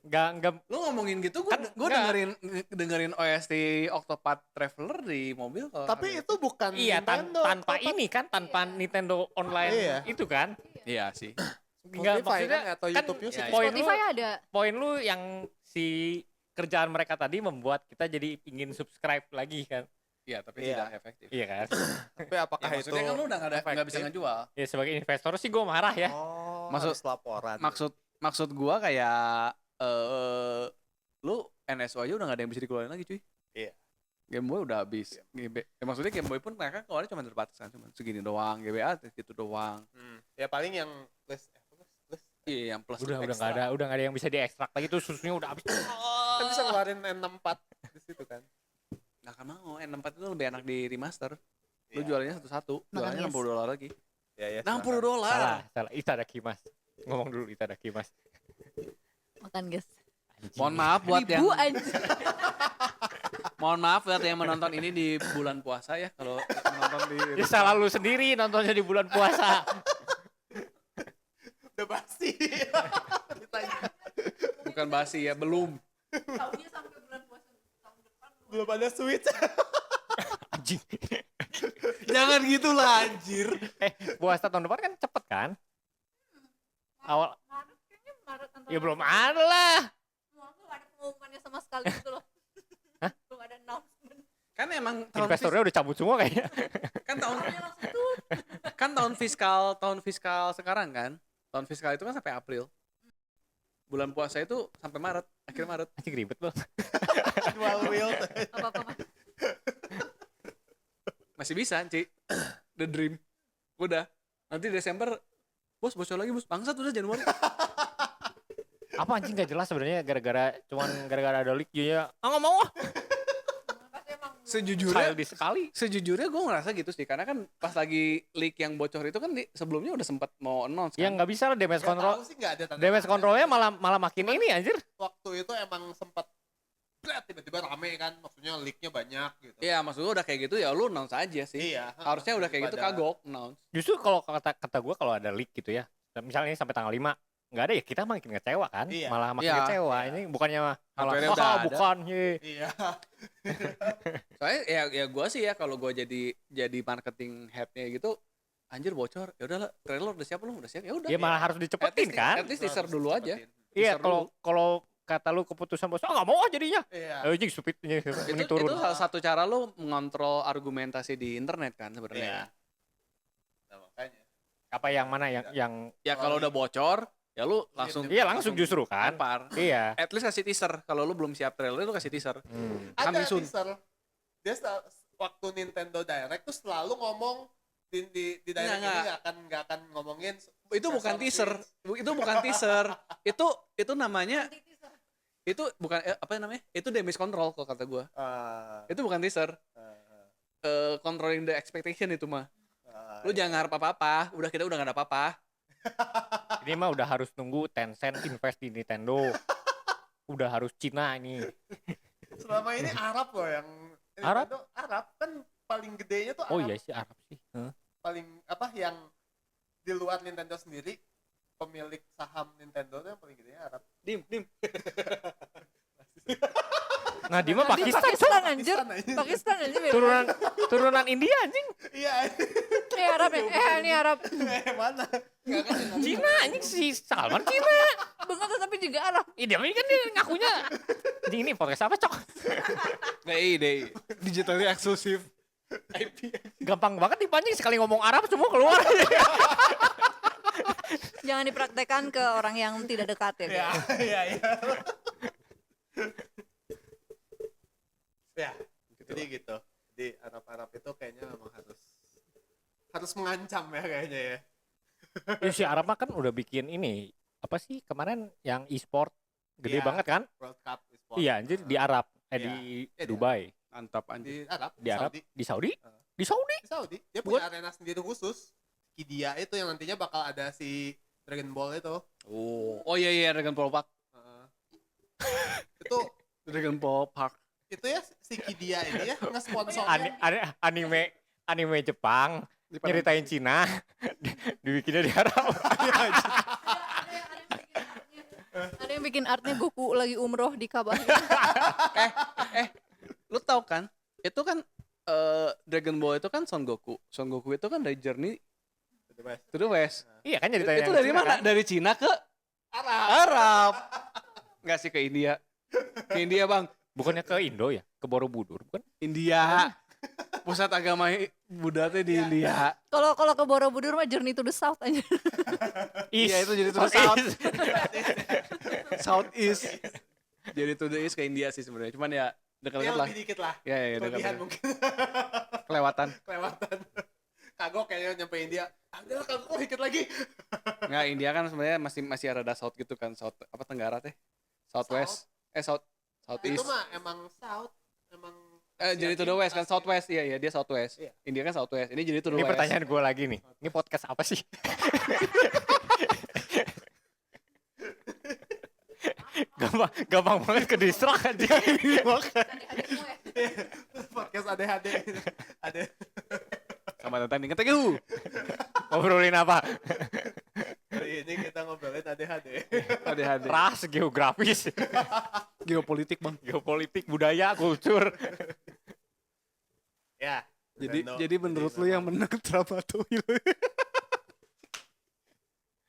enggak Lu ngomongin gitu, gue Kan enggak. dengerin OST Octopath Traveler di mobil kalau Tapi hari- itu bukan iya Nintendo. tanpa ini kan tanpa Nintendo Online Iya. itu kan. Iya sih. Enggak Spotify maksudnya kan, atau kan YouTube Music. ya, poin lu Spotify ada. poin lu yang si kerjaan mereka tadi membuat kita jadi ingin subscribe lagi kan. Iya, tapi Iya. tidak efektif. Iya kan? Tapi apakah Ya, itu maksudnya kan lu udah nggak bisa efektif? ngejual. Ya sebagai investor sih gue marah ya. Oh, Maksud- harus laporan. Maksud gua kayak lu NSO aja udah gak ada yang bisa dikeluarin lagi cuy. Iya. Game Boy udah habis. Maksudnya Game Boy pun mereka keluarnya cuma terbatas kan, cuma segini doang. GBA gitu doang. Ya paling yang list. Iya, yang plus Udah extra. nggak ada yang bisa diekstrak lagi tuh susunya udah habis. Kan bisa ngeluarin N64 di situ kan. Nggak akan mau. N64 itu lebih enak di remaster. Lu Iya. jualnya satu-satu. Jualnya Nangis. $60 lagi. Ya, ya, $60. Salah. Itadakimasu. Ngomong dulu Itadakimasu. Makan guys. Mohon maaf buat yang Ribu aja. mohon maaf buat yang menonton ini di bulan puasa ya kalau menonton di Ya salah lu sendiri nontonnya di bulan puasa. Udah pasti. Ditanya. bukan basi ya, belum. Tahunnya sampai bulan puasa tahun depan. Belum ada Switch. Anjing. Jangan gitulah anjir. Puasa tahun depan kan cepet kan? Awal Maret kayaknya Maret antara. ya belum ada lah. Belum ada pengumumannya sama sekali gitu loh. Belum ada announcement. Kan emang Investornya udah cabut semua kayaknya. kan tahun Dia langsung tuh. kan tahun fiskal sekarang kan. Tahun fiskal itu kan sampai April. Bulan puasa itu sampai Maret, akhir Maret. Anjing ribet loh. Dual wield. Apa-apa Mas. Masih bisa, Ci. The dream. Udah. Nanti Desember bos bocor lagi bos. Bangsat udah Januari. Apa anjing gak jelas sebenarnya gara-gara ada leak ya. Nggak mau ah. Pasti emang Sejujurnya Childish sekali. Sejujurnya gue ngerasa gitu sih, karena kan pas lagi leak yang bocor itu kan sebelumnya udah sempat mau announce Ya kan. nggak bisa lah damage control. Tahu sih nggak ada tanda. Damage controlnya malah makin ini anjir. Waktu itu emang sempat tiba-tiba rame kan, maksudnya leaknya banyak gitu. Iya, maksud gue udah kayak gitu ya lu announce aja sih. Iya. Harusnya udah kayak gitu Pada- kagok announce. Justru kalau kata gue kalau ada leak gitu ya. Misalnya ini sampai tanggal 5 nggak ada ya kita makin kecewa kan. Iya. Malah makin Iya. kecewa. Ini bukannya malah Hardware-nya udah ada." bukan ye. Iya. Soalnya ya gue sih ya kalau gue jadi marketing headnya gitu, anjir bocor. Ya udahlah, trailer udah siap belum? Udah siap. Ya udah. Ya malah harus dicepetin kan. At least teaser dulu aja. Iya, teaser dulu. kalau kata lu keputusan bos, nggak mau jadinya. Iya. Anjing stupidnya mending turun. Itu salah satu cara lu mengontrol argumentasi di internet kan Iya. sebenarnya. Nah, makanya. Apa yang mana yang Ya kalau udah bocor, ya lu langsung iya langsung justru kan. lempar. Iya. At least kasih teaser. Kalau lu belum siap trailer, lu kasih teaser. Ada Coming soon. teaser. Dia waktu Nintendo Direct tuh selalu ngomong di Direct ini nggak akan ngomongin. Itu bukan teaser. Itu bukan teaser. Itu namanya itu bukan apa namanya? Itu damage control kalau kata gua. Itu bukan teaser. Controlling the expectation itu mah. Lu jangan ngarep apa-apa. Kita udah gak ada apa-apa. Ini mah udah harus nunggu Tencent invest di Nintendo. Udah harus Cina ini. Selama ini Arab loh yang Arab? Nintendo, Arab kan paling gedenya tuh Arab. Oh iya sih Arab sih. Paling apa yang di luar Nintendo sendiri pemilik saham Nintendo tuh yang paling gedenya Arab. Dim. Nah, dia mah Nanti Pakistan. anjir. Pakistan anjir. Turunan India anjing. Iya. Ini Arab ya? Ini Arab. Mana? Cina anjing si Salman Cina. Bentar tapi juga Arab. Dia kan dia ngakunya. Anjing ini podcast apa, Cok? DI. Digitally eksklusif. Gampang banget dipancing sekali ngomong Arab semua keluar. Jangan dipraktekkan ke orang yang tidak dekat ya. Iya. Ya, jadi gitu. Jadi Arab itu kayaknya memang harus mengancam ya kayaknya ya. Ya si Arab mah kan udah bikin ini apa sih kemarin yang e-sport gede Iya. banget kan? World Cup e-sport. Iya anjir di Arab, Iya. di Di Dubai, Mantap anjir. Di Arab, di Arab, Saudi. di Saudi, Uh. di Saudi. Di Saudi. Dia punya arena sendiri khusus. Kidia itu yang nantinya bakal ada si Dragon Ball itu. Oh iya Dragon Ball Park. Itu Dragon Ball Park. itu ya si Kidia ini ya nge-sponsor Anime Jepang nyeritain Cina, dibikinnya di Arab. Ada yang bikin artnya Goku lagi umroh di Ka'bah. Lu tahu kan? Itu kan Dragon Ball itu kan Son Goku. Son Goku itu kan dari Journey to the West. Iya kan nyeritain Itu yang dari Cina mana? kan? Dari Cina ke Arab. Enggak sih ke India. Ke India, Bang. Bukannya ke Indo ya? Ke Borobudur bukan? India. Pusat agama Buddha teh di India. Kalau ke Borobudur mah Journey to the South aja. Iya, itu jadi to the South. Southeast. Jadi to the East ke India sih sebenarnya. Cuman ya dekat-dekat Ya lah. lebih dikit lah. Ya Kelebihan dekat-dekat. mungkin. Kelewatan. Kelewatan. Kagok kayaknya nyampe India. Udah kagok dikit lagi. Nggak, India kan sebenarnya masih ada South gitu kan. South apa Tenggara teh? Southwest. Southeast. Itu mah emang South. Emang Jadi to the West kan Southwest. Iya dia Southwest. Iya. India kan Southwest. Ini jadi to the Ini West. pertanyaan gue lagi nih. Ini podcast apa sih? gampang banget ke distrak aja. podcast ADHD. Ada. Sama tentang ingat TGU. Ngobrolin apa? Hari ini kita ngobrolin ADHD. ADHD. Ras, geografis, Geopolitik, Bang. geopolitik, budaya, kultur. Ya. Jadi menurut lu yang menang Trump atau Hillary?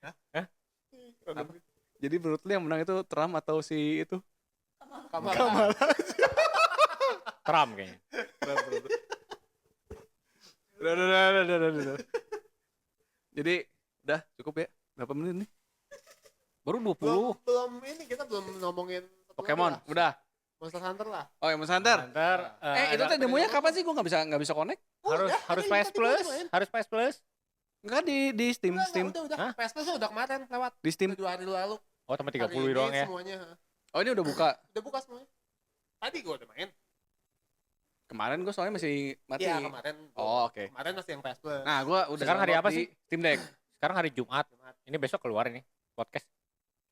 Hah? Jadi menurut lu yang menang itu Trump atau si itu? Kamala. Trump kayaknya. Udah. Jadi udah cukup ya. Berapa menit nih? Baru 20. Belum ini kita belum ngomongin Pokemon, udah. Monster Hunter lah. Oh ya, Monster Hunter. Ntar, Itu teh demonya kapan sih? Gua nggak bisa connect. harus PS Plus, harus PS Plus. Enggak di Steam, Steam. Udah. Hah? PS Plus udah kemarin lewat. Di Steam. 2 hari lalu. Oh, cuma Hari 30 ini doang ya. Semuanya. Oh, ini udah buka. Udah buka semuanya. Tadi gua udah main. Kemarin gua soalnya masih mati. Iya, kemarin. Oh, oke. Kemarin masih yang PS Plus. Nah, gua udah Sekarang hari download apa di sih? Steam Deck. Sekarang hari Jumat. Ini besok keluar ini podcast.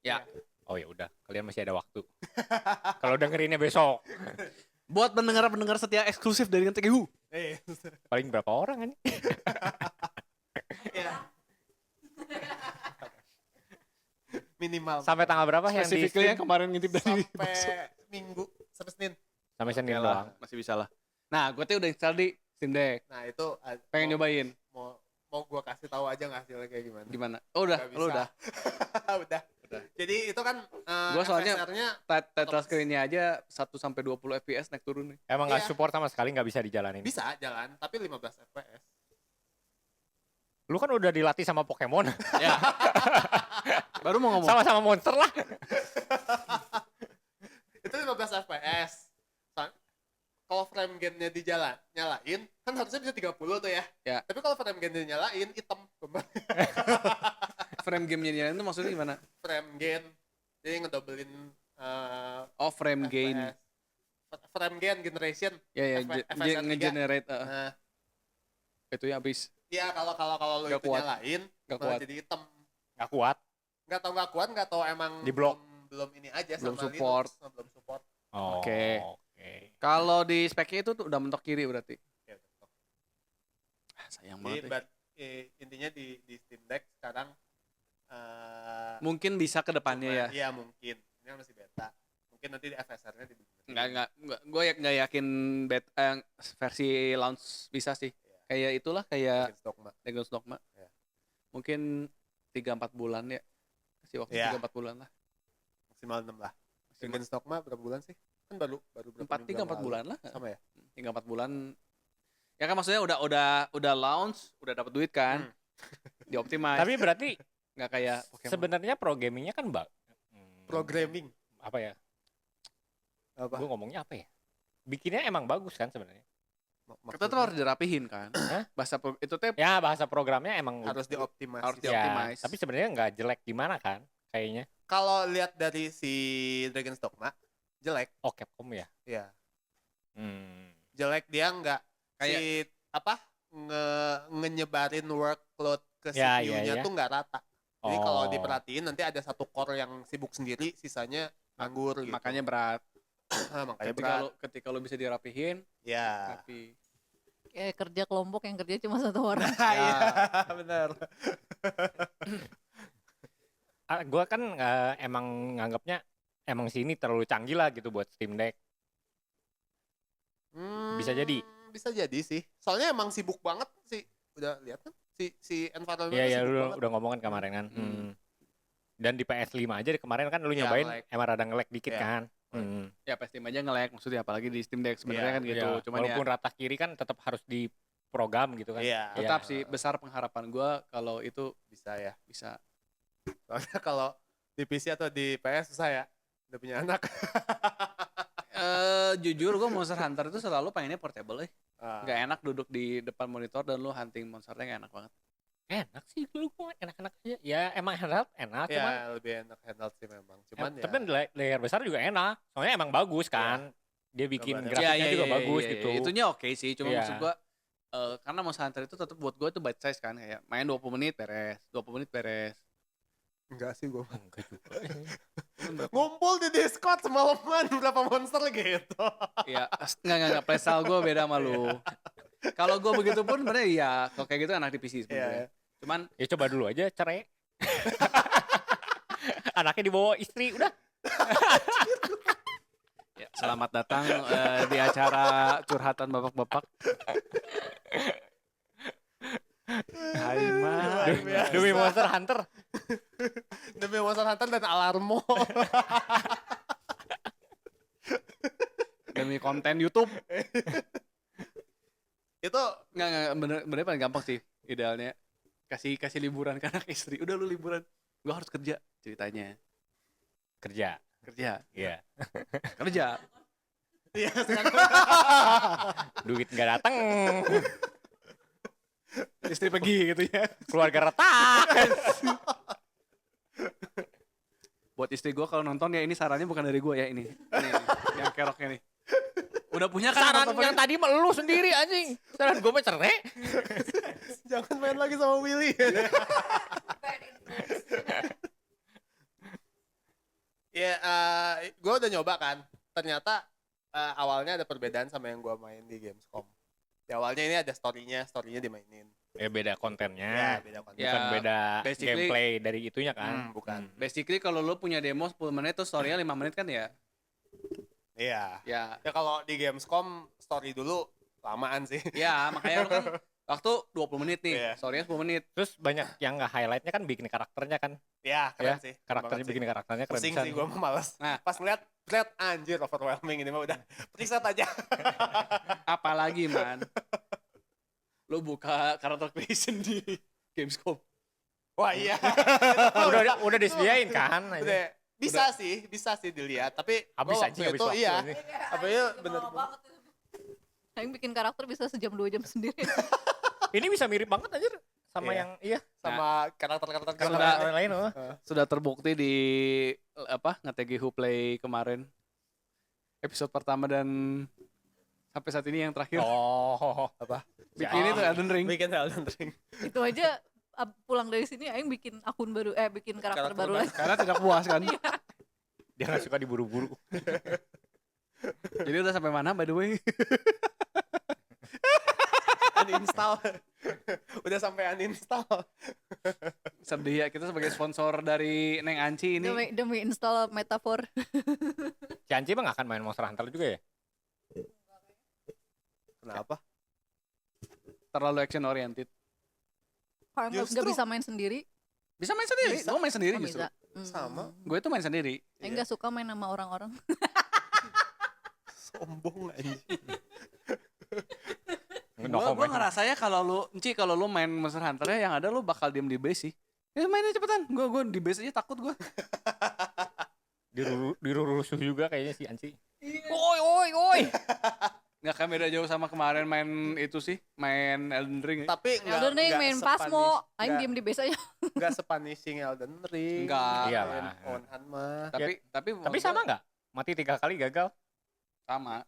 Ya. Oh ya udah, kalian masih ada waktu. Kalau dengerinnya besok. Buat pendengar-pendengar setia eksklusif dari TGU. Paling berapa orang ini? Iya. Minimal. Sampai tanggal berapa yang di Spesifiknya yang stream? kemarin ngintip dari Sampai Minggu, sampai Senin. Sampai Senin Oke lah, doang. masih bisa lah. Nah, gue tuh udah install di Steam Deck. Nah, itu Pengen nyobain. mau mau gua kasih tahu aja nggak hasilnya kayak gimana? Gimana? Oh udah, Nggak lu bisa. udah. Udah. Jadi itu kan Gua soalnya FSR-nya Title screen-nya aja 1-20 FPS naik turun nih. Emang nggak Iya. support sama sekali, nggak bisa dijalanin. bisa jalan tapi 15 FPS. Lu kan udah dilatih sama Pokemon. Ya. Baru mau ngomong. Sama-sama monster lah. Itu 15 FPS. Kalau frame gain-nya nyalain kan harusnya bisa 30 tuh ya. Ya. Tapi kalau frame gain-nya nyalain hitam. Frame game-nya nyalain itu maksudnya gimana? Frame gain. Jadi ngedobelin Oh, frame gain. FPS. Frame gain generation. Ya, FSR 3. nge-generate. Nah, Itu ya habis. iya kalau lu Nggak itu kuat. nyalain Nggak malah kuat. jadi hitam. Nggak kuat. Nggak kuat, nggak tahu emang Di blok. belum ini aja Belum sama support. Linux, belum support. Oh, Oke. oke. Kalau di speknya itu tuh udah mentok kiri berarti. Ya, betul. Sayang Jadi banget. intinya di Steam Deck sekarang Mungkin bisa ke depannya ya. Iya mungkin. Ini kan masih beta. Mungkin nanti di FSR-nya dibenerin. Enggak. Gue nggak yakin versi launch bisa sih. Kayak itulah kayak Dragon's Dogma. Dragon's Dogma. Ya. Mungkin 3-4 bulan ya. Kasih waktu Ya. 3-4 bulan lah. Maksimal 6 lah. Dragon's Dogma berapa bulan sih? Kan baru berapa 3-4 minggu yang bulan lah. lalu. Sama ya? 3-4 bulan. Ya kan maksudnya udah launch, udah dapat duit kan. Dioptimize. Tapi berarti nggak kayak Pokemon. sebenarnya pro gamingnya kan Programming. apa ya? Apa? Gue ngomongnya apa ya? Bikinnya emang bagus kan sebenarnya. Kita tuh harus dirapihin kan. Itu teh Ya bahasa programnya emang harus dioptimasi. Harus ya, dioptimize. tapi sebenarnya nggak jelek gimana kan? Kayaknya. Kalau lihat dari si Dragon's Dogma jelek. Oh Capcom ya. Ya. Hmm. Jelek dia nggak Kayak- si apa ngenyebarin workload ke Ya, CPU-nya ya. tuh nggak rata. Jadi kalau Oh. diperhatiin nanti ada satu core yang sibuk sendiri, sisanya nganggur gitu. makanya berat. makanya Ketika berat. ketika lo bisa dirapihin, Ya. tapi Kayak kerja kelompok yang kerja cuma satu orang. Iya, benar. Gue kan emang nganggapnya emang sini terlalu canggih lah gitu buat Steam Deck. Bisa jadi. Bisa jadi sih. Soalnya emang sibuk banget sih. Udah lihat kan si environment Iya sibuk lu banget. udah ngomong kan kemarin kan. Dan di PS5 aja kemarin kan lu Iya, nyobain nge-lag. emang rada nge-lag dikit Iya. kan. ya PS5 aja nge-lag maksudnya apalagi di Steam Deck sebenarnya Iya, kan gitu. Iya, Cuman walaupun ya rata kiri kan tetap harus diprogram gitu kan. Iya. tetap sih besar pengharapan gua kalau itu Bisa ya. bisa. Soalnya kalau di PC atau di PS susah ya. Udah punya anak. Jujur gua Monster Hunter itu selalu pengennya portable Ah. Nggak enak duduk di depan monitor dan lu hunting monsternya nggak enak banget. Enak sih dulu gua enak-enak aja. Ya emang handheld enak cuman Ya, lebih enak handheld sih memang. Cuman ya. tapi layar besar juga enak. Soalnya emang bagus kan. Dia bikin Gambarnya. grafiknya juga bagus gitu. Itunya oke sih, cuma Iya. maksud gua karena Monster Hunter itu tetap buat gua itu bite size kan, kayak main 20 menit beres, 20 menit beres. Enggak sih gua. Enggak juga. Ngumpul di Discord semalaman berapa monster gitu. Iya, enggak playstyle gua beda sama lu. Kalau gua begitu pun sebenarnya iya, kalau kayak gitu enak di PC sebenarnya. Iya. Cuman Ya coba dulu aja cerai. Anaknya dibawa istri udah. ya, selamat datang di acara curhatan bapak-bapak. Hai Ma. Luar biasa. Demi Monster Hunter. Demi Monster Hunter dan Alarmo. Demi konten YouTube. Itu Enggak bener paling gampang sih idealnya. Kasih liburan ke anak istri. Udah lu liburan. Gua harus kerja ceritanya. Kerja. Iya. Kerja. iya sekarang Duit nggak datang. Istri pergi gitu ya. Keluarga retak. Buat istri gua kalau nonton ya ini sarannya bukan dari gua ya ini. Ini yang keroknya nih. Udah punya kan Saran nomor yang teleponnya? tadi mah lu sendiri anjing. Saran gue mah cerai. jangan main lagi sama Willy. Ya, gue udah nyoba kan. Ternyata awalnya ada perbedaan sama yang gue main di Gamescom. Di awalnya ini ada storynya dimainin. Ya beda Ya, kontennya. beda konten. Ya, Bukan beda basically- gameplay dari itunya kan. Bukan. Basically kalau lu punya demo 10 menit tuh story-nya 5 menit kan ya. Iya. Ya. Ya kalau di Gamescom story dulu lamaan sih. Ya, makanya lu kan Waktu 20 menit nih, Iya. story-nya 10 menit. Terus banyak yang nggak highlightnya kan bikin karakternya kan. Ya, keren Ya, sih. karakternya Banget sih. bikin karakternya keren Pusing pisan. sih, gue mah males. Nah. Pas ngeliat, anjir overwhelming ini mah udah preset aja. Apalagi man, lu buka karakter creation di Gamescom. Wah iya. Udah disediain kan. Udah, bisa sih dilihat. Tapi Habis gua aja waktu habis itu waktu iya. ini. Apa ya bener. Aing bikin karakter bisa sejam 2 jam sendiri. Ini bisa mirip banget anjir sama Iya. yang iya Sama karakter-karakter karakter lain loh. Sudah terbukti di nge-TG Who Play kemarin. Episode pertama dan sampai saat ini yang terakhir. Oh. Apa? Bikin itu Elden Ring. Bikin Elden Ring. Itu aja pulang dari sini Aing bikin akun baru, bikin karakter Karakter baru baru. lagi. Karena tidak puas kan. Dia nggak suka diburu-buru. Jadi udah sampai mana by the way? Uninstall. Udah sampai uninstall. Sedih ya, kita sebagai sponsor dari Neng Anci ini. Demi install metafor. Si Anci mah nggak akan main Monster Hunter juga ya? Kenapa? Terlalu action oriented. Kalau nggak Justru. bisa main sendiri. Bisa main sendiri, Bisa. gue main sendiri Oh, justru. bisa. Sama. Gue itu main sendiri. Aing nggak suka main sama orang-orang. Sombong anjing. No Gue comment. ngerasanya kalau lu main Monster Hunter ya yang ada lu bakal diem di base sih. Ya mainnya cepetan. Gue di base aja takut gue. Dirurusuh juga kayaknya si Anci. Oi. Nggak akan beda jauh sama kemarin main itu sih, main Elden Ring. Ya. Tapi Elden Ring main Pasmo, Aing diem di base aja. Enggak sepunishing Elden Ring. Enggak. Iyalah. Onhan mah. Tapi Tapi sama nggak? Mati 3 kali gagal. sama.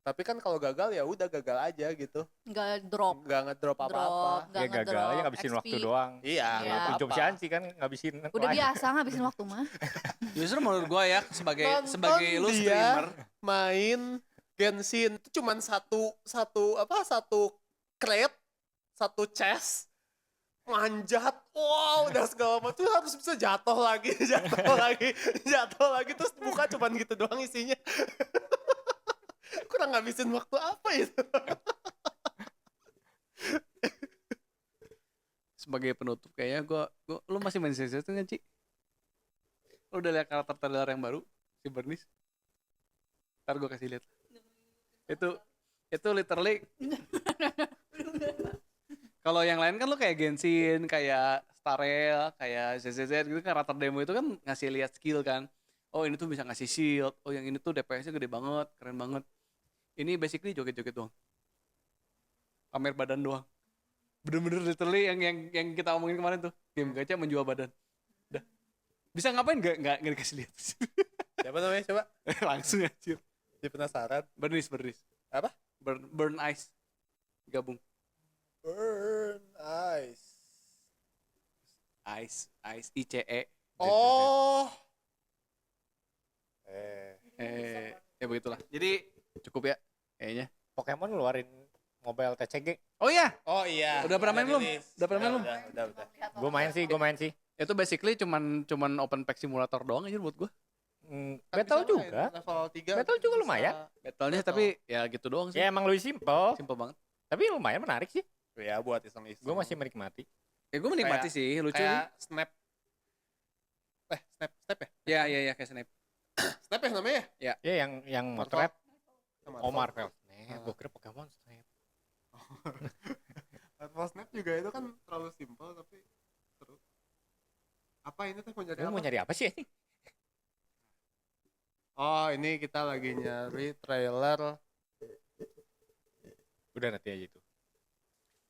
Tapi kan kalau gagal ya udah gagal aja gitu. Nggak drop. Enggak ngedrop apa-apa. Nggak Ya gagal ngedrop aja ngabisin XP. waktu doang. Iya, Iya. nggak Job si apa-apa. Anci kan ngabisin. Udah biasa ngabisin waktu mah. Justru menurut gue ya sebagai Nonton lu dia. streamer, Main Genshin itu cuman satu crate, satu chest, manjat, wow, udah segala macam tuh harus bisa jatuh lagi, jatuh lagi terus buka cuman gitu doang isinya. Kurang ngabisin waktu apa itu? sebagai penutup kayaknya lu masih main CC itu kan Ci? Lu udah lihat karakter trailer yang baru si Bernice? Ntar gue kasih lihat. Itu literally kalau yang lain kan lu kayak Genshin, kayak Starel, kayak ZZZ gitu, karakter demo itu kan ngasih lihat skill kan. Oh ini tuh bisa ngasih shield, oh yang ini tuh DPS-nya gede banget, keren banget. Ini basically joget-joget doang, pamer badan doang. Bener-bener literally yang kita omongin kemarin tuh, game gacha menjual badan. Udah. Bisa ngapain nggak dikasih lihat. Siapa namanya coba? Langsung anjir. Dia penasaran. Bernice. Apa? Burn Ice. Gabung. Burn Ice. Ice ICE. Oh. Ya begitulah. Jadi cukup ya kayaknya. Pokemon ngeluarin mobile TCG. Oh iya, Oh iya. Udah pernah main belum? rilis. Udah pernah main belum? Udah. Gue main sih. itu basically cuman open pack simulator doang aja buat gua. Battle juga. Level 3. Battle juga lumayan. Battle-nya Betul. tapi ya gitu doang sih. Ya emang lebih simple. Simple banget. Tapi lumayan menarik sih. Ya buat iseng-iseng. Gue masih menikmati. Ya gua menikmati sih, lucu sih. kayak Snap. Snap ya? Ya kayak Snap. Snap ya namanya? Ya yang motret. Oh Marvel Snap. Gue kira Pokemon Snap. Marvel Snap juga itu kan terlalu simpel tapi seru. Apa ini teh mau nyari Lu apa? mau nyari apa sih ini? Oh ini kita lagi nyari trailer. Udah nanti aja itu.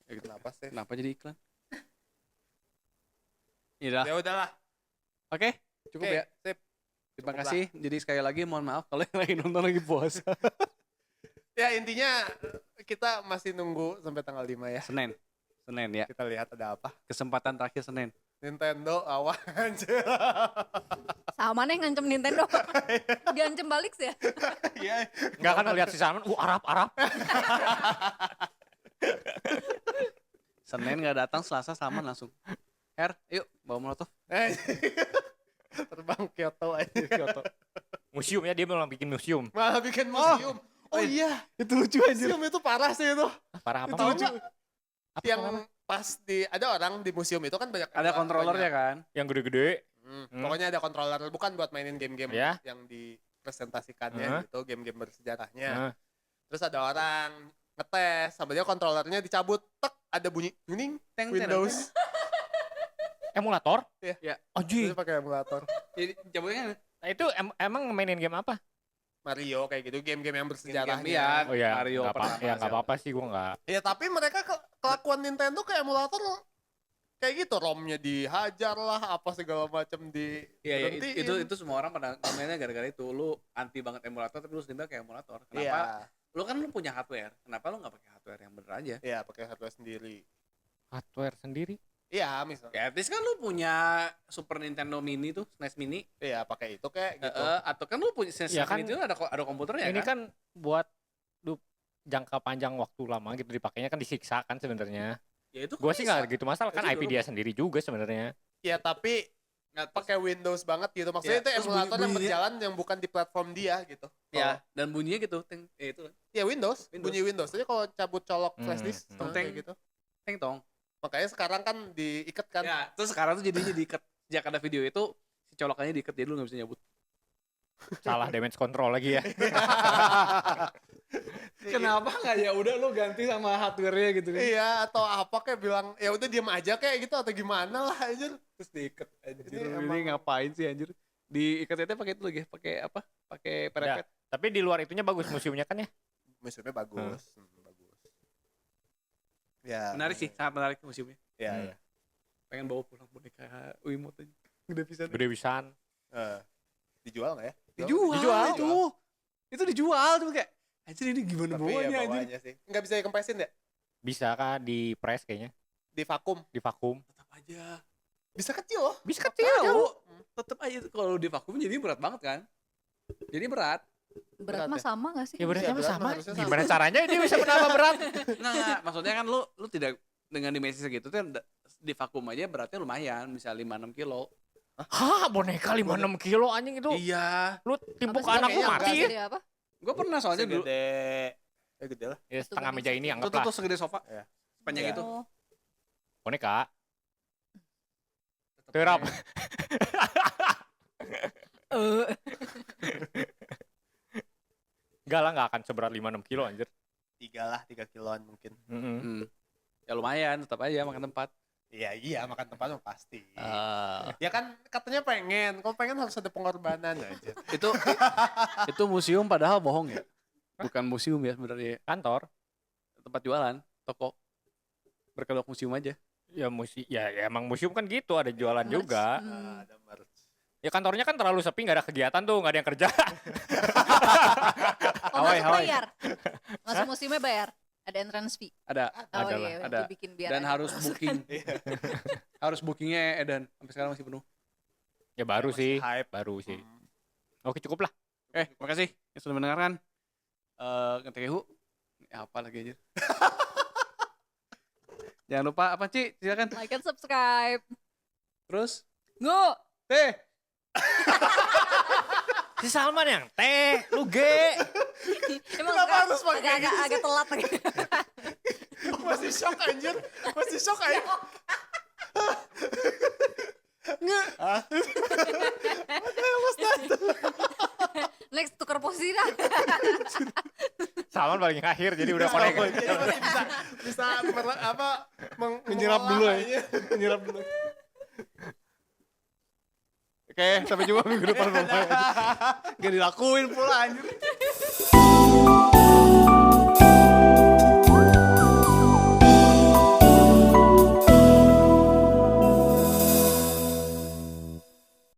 Ya gitu. Kenapa sih? Kenapa jadi iklan? Iya. Ya udahlah. Oke, cukup Oke, ya. sip. Terima Cukup kasih. Jadi sekali lagi mohon maaf kalau yang lagi nonton lagi puasa. Ya intinya kita masih nunggu sampai tanggal 5 ya. Senin ya. Kita lihat ada apa. Kesempatan terakhir Senin. Nintendo awan aja. Sama nih ngancem Nintendo. Diancem balik sih ya. Iya. Enggak kan ngeliat si Salman, Arab. Senin nggak datang, Selasa Salman langsung. Her, yuk bawa molotov. Terbang Kyoto aja. Kyoto. Museum ya, dia malah bikin museum. Malah bikin museum. Oh iya, Itu lucu aja. museum itu parah sih itu. Parah apa? Itu lucu. yang pas ada orang di museum itu kan banyak Ada kontrolernya kan? Yang gede-gede. Pokoknya ada controller, bukan buat mainin game-game Ya. yang dipresentasikannya gitu, game-game bersejarahnya. Nah, Terus ada orang ngetes, sama dia kontrolernya dicabut, tek ada bunyi kuning Teng, Windows. emulator? Iya. Anjing. Terus pakai emulator. Jadi cabutnya Nah, itu emang mainin game apa? Mario kayak gitu, game-game yang bersejarahnya. Game-game, iya. Oh ya, Mario nggak apa, pertama, ya nggak apa-apa sih, gue nggak. Ya tapi mereka kelakuan Nintendo kayak emulator kayak gitu, ROM-nya dihajar lah, apa segala macam di Iya, berhentiin. itu semua orang pada komennya gara-gara itu. Lu anti banget emulator tapi lu sendiri kayak emulator. Kenapa? Iya, Lu kan lu punya hardware. Kenapa lu nggak pakai hardware yang bener aja? iya pakai hardware sendiri. Hardware sendiri? Iya, misalnya. Kayak at least kan lu punya Super Nintendo Mini tuh, SNES Mini. Iya, pakai itu kayak gitu. Atau kan lu punya SNES Ya kan, Mini itu ada komputernya ini kan? kan buat jangka panjang waktu lama gitu dipakainya kan disiksa kan sebenarnya. Ya itu Gue sih nggak gitu masalah, Itu kan IP dulu. dia sendiri juga sebenarnya. Ya tapi nggak pakai Windows banget gitu. Maksudnya Iya, itu terus emulator yang bunyinya- berjalan yang bukan di platform dia gitu. Ya, dan bunyinya gitu. Teng, itu Ya Windows, Windows. bunyi Windows aja kalau cabut colok flash disk Hmm. kayak gitu. teng tong. Makanya sekarang kan diikat kan. Ya, terus sekarang tuh jadinya diikat. Sejak ada video itu si colokannya diikat jadi lu nggak bisa nyabut. Salah damage control lagi ya. Kenapa nggak ya udah lu ganti sama hardware-nya gitu kan? Iya, atau apa kayak bilang ya udah diam aja kayak gitu atau gimana lah anjir. Terus diikat anjir. Ini Ini emang- ngapain sih anjir? Diikatnya pakai itu lagi, pakai apa? Pakai perepet. Tapi di luar itunya bagus museumnya kan ya. Museumnya bagus. Bagus. Ya. Menarik sih, sangat menarik museumnya. Ya, Hmm. ya. Pengen bawa pulang boneka Wiimote aja. Gede pisan. Gede pisan. Dijual nggak ya? Dijual itu. Itu dijual tuh kayak anjir ini gimana Tapi ya bawanya anjir. bawahnya sih. Nggak bisa dikempesin ya? Bisa kan di press kayaknya, Di vakum. di vakum. Tetap aja. Bisa kecil loh. Bisa Tahu. kecil. Tetap aja kalau di vakum jadi berat banget kan? Jadi berat. Berat Berat mah ya? sama gak sih? Ya beratnya Iya, mah berat sama. mah harusnya sama. Gimana caranya dia bisa menambah berat? Nggak, maksudnya kan lu tidak dengan dimensi segitu tuh di vakum aja beratnya lumayan, bisa 5-6 kilo. Hah, boneka 5-6 kilo anjing itu. Iya. Lu timpuk Apa sih? anak lu Kayaknya mati ya. Gede apa? Gue pernah soalnya dulu. Segede. Gede lah. Ya setengah meja ini Tuh, anggap tuh, lah. tuh segede sofa. Iya. Sepanjang Iya. itu. Oh, Boneka. Tetep Terap. aja. Enggak lah, nggak akan seberat 5-6 kilo anjir. 3 kiloan mungkin. Hmm. Ya lumayan, tetap aja makan tempat. Iya makan tempat mah pasti. Ah. Ya kan katanya pengen. Kalau pengen harus ada pengorbanan aja. itu museum padahal bohong ya. Bukan museum ya sebenarnya. Kantor. Tempat jualan, toko. Berkedok museum aja. Ya emang museum kan gitu, ada jualan juga. Ada merch. Ya kantornya kan terlalu sepi, nggak ada kegiatan tuh, nggak ada yang kerja. oh Hawaii, masuk Hawaii. bayar? Masuk museumnya bayar? Ada entrance fee? Ada. Oh Ada iya, ada. dibikin biar Dan ada harus pemasukan. booking. Harus bookingnya Edan. Sampai sekarang masih penuh. Ya baru Masih sih, hype. baru sih. Oke cukup lah. Makasih yang sudah mendengarkan. Ngetekehu. Apa lagi aja. Jangan lupa apa Ci? Silakan. Like and subscribe. Terus Ngu. teh. Si Salman yang teh, lu G. Emang Kenapa sekarang harus pakai agak telat lagi. Masih shock anjir. Masih shock aja. Next tukar posisi dah. Salman paling akhir jadi udah connect. Jadi masih bisa Menyerap dulu ya. ya. Menyerap dulu. Oke, sampai jumpa minggu depan. Gak dilakuin pula anjir.